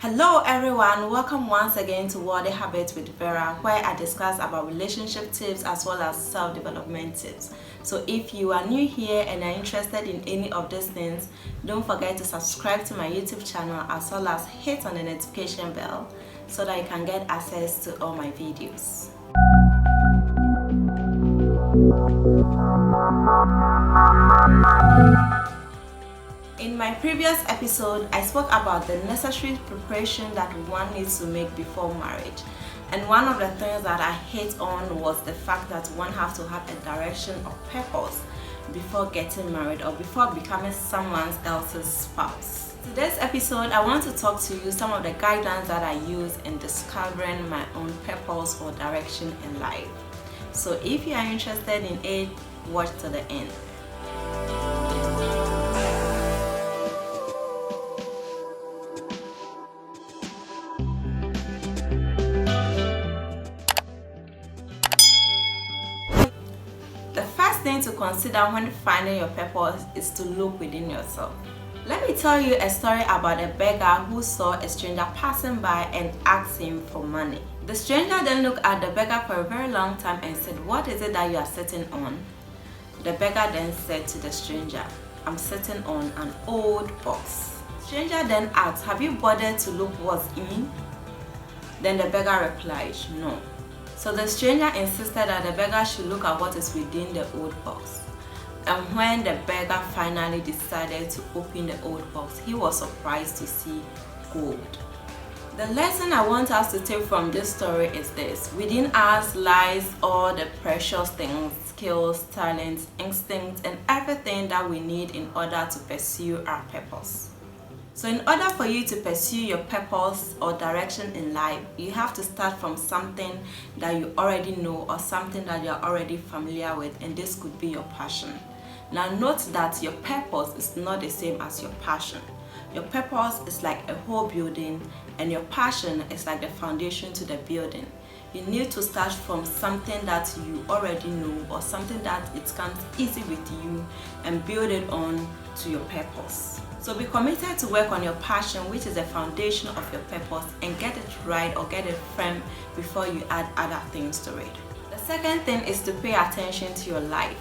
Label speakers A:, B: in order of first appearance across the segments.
A: Hello everyone, welcome once again to Worthy Habits with Vera, where I discuss about relationship tips as well as self-development tips. So if you are new here and are interested in any of these things, don't forget to subscribe to my YouTube channel as well as hit on the notification bell so that you can get access to all my videos. In my previous episode, I spoke about the necessary preparation that one needs to make before marriage. And one of the things that I hit on was the fact that one has to have a direction or purpose before getting married or before becoming someone else's spouse. Today's episode, I want to talk to you some of the guidance that I use in discovering my own purpose or direction in life. So if you are interested in it, watch to the end. The first thing to consider when finding your purpose is to look within yourself. Let me tell you a story about a beggar who saw a stranger passing by and asked him for money. The stranger then looked at the beggar for a very long time and said, "What is it that you are sitting on?" The beggar then said to the stranger, "I'm sitting on an old box." The stranger then asked, "Have you bothered to look what's in?" Then the beggar replied, "No." So the stranger insisted that the beggar should look at what is within the old box. And when the beggar finally decided to open the old box, he was surprised to see gold. The lesson I want us to take from this story is this: within us lies all the precious things, skills, talents, instincts, and everything that we need in order to pursue our purpose. So in order for you to pursue your purpose or direction in life, you have to start from something that you already know or something that you're already familiar with, and this could be your passion. Now note that your purpose is not the same as your passion. Your purpose is like a whole building and your passion is like the foundation to the building. You need to start from something that you already know or something that it comes easy with you and build it on to your purpose. So be committed to work on your passion, which is the foundation of your purpose, and get it right or get it firm before you add other things to it. The second thing is to pay attention to your life.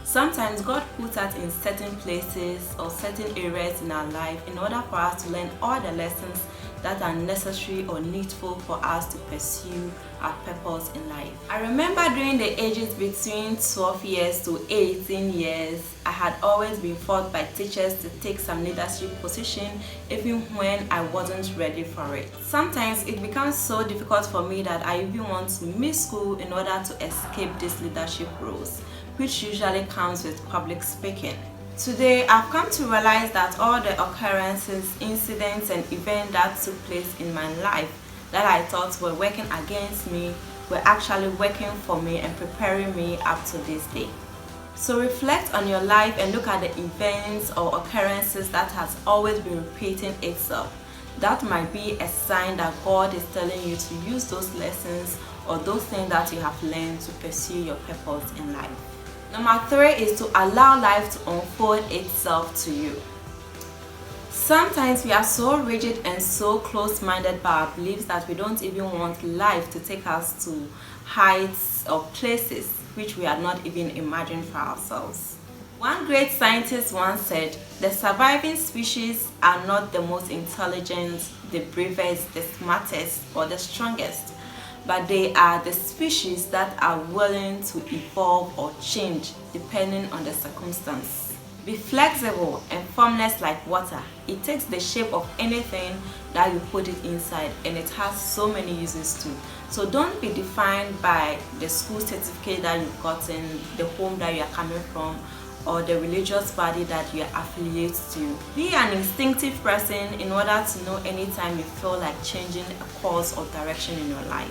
A: Sometimes God puts us in certain places or certain areas in our life in order for us to learn all the lessons that are necessary or needful for us to pursue our purpose in life. I remember during the ages between 12 years to 18 years, I had always been forced by teachers to take some leadership position even when I wasn't ready for it. Sometimes it becomes so difficult for me that I even want to miss school in order to escape these leadership roles, which usually comes with public speaking. Today, I've come to realize that all the occurrences, incidents, and events that took place in my life that I thought were working against me were actually working for me and preparing me up to this day. So reflect on your life and look at the events or occurrences that has always been repeating itself. That might be a sign that God is telling you to use those lessons or those things that you have learned to pursue your purpose in life. Number 3 is to allow life to unfold itself to you. Sometimes we are so rigid and so close-minded by our beliefs that we don't even want life to take us to heights or places which we had not even imagined for ourselves. One great scientist once said, "The surviving species are not the most intelligent, the bravest, the smartest, or the strongest, but they are the species that are willing to evolve or change depending on the circumstance." Be flexible and formless like water. It takes the shape of anything that you put it inside, and it has so many uses too. So don't be defined by the school certificate that you've gotten, the home that you are coming from, or the religious body that you are affiliated to. Be an instinctive person in order to know anytime you feel like changing a course or direction in your life.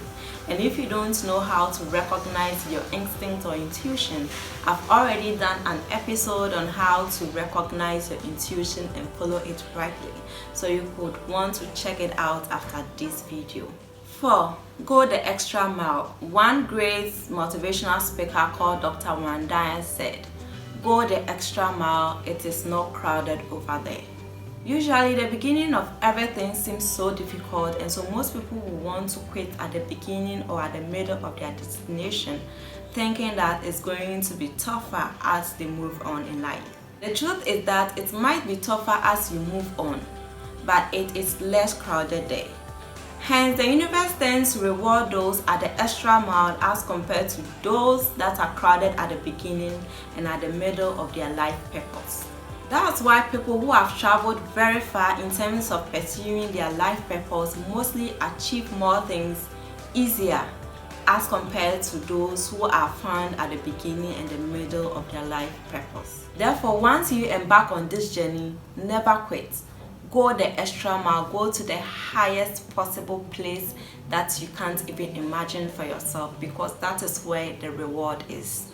A: And if you don't know how to recognize your instinct or intuition, I've already done an episode on how to recognize your intuition and follow it rightly. So you could want to check it out after this video. 4. Go the extra mile. One great motivational speaker called Dr. Wandaya said, "Go the extra mile, it is not crowded over there." Usually the beginning of everything seems so difficult, and so most people will want to quit at the beginning or at the middle of their destination, thinking that it's going to be tougher as they move on in life. The truth is that it might be tougher as you move on, but it is less crowded there. Hence, the universe tends to reward those at the extra mile as compared to those that are crowded at the beginning and at the middle of their life purpose. That's why people who have traveled very far in terms of pursuing their life purpose mostly achieve more things easier as compared to those who are found at the beginning and the middle of their life purpose. Therefore, once you embark on this journey, never quit. Go the extra mile, go to the highest possible place that you can't even imagine for yourself, because that is where the reward is.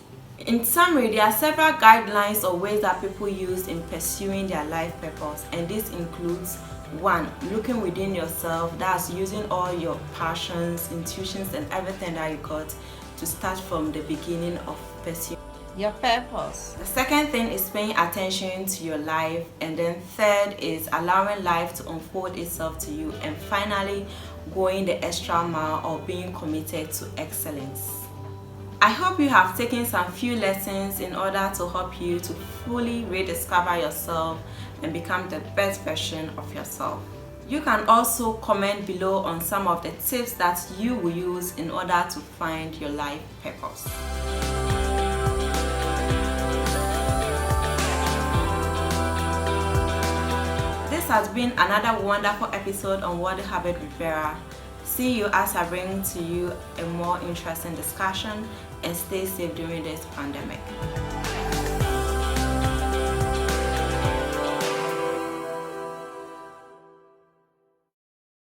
A: In summary, there are several guidelines or ways that people use in pursuing their life purpose, and this includes 1. Looking within yourself. That's using all your passions, intuitions, and everything that you got to start from the beginning of pursuing your purpose. The second thing is paying attention to your life, and then third is allowing life to unfold itself to you, and finally going the extra mile or being committed to excellence. I hope you have taken some few lessons in order to help you to fully rediscover yourself and become the best version of yourself. You can also comment below on some of the tips that you will use in order to find your life purpose. This has been another wonderful episode on What the Habit with Vera. See you as I bring to you a more interesting discussion, and stay safe during this pandemic.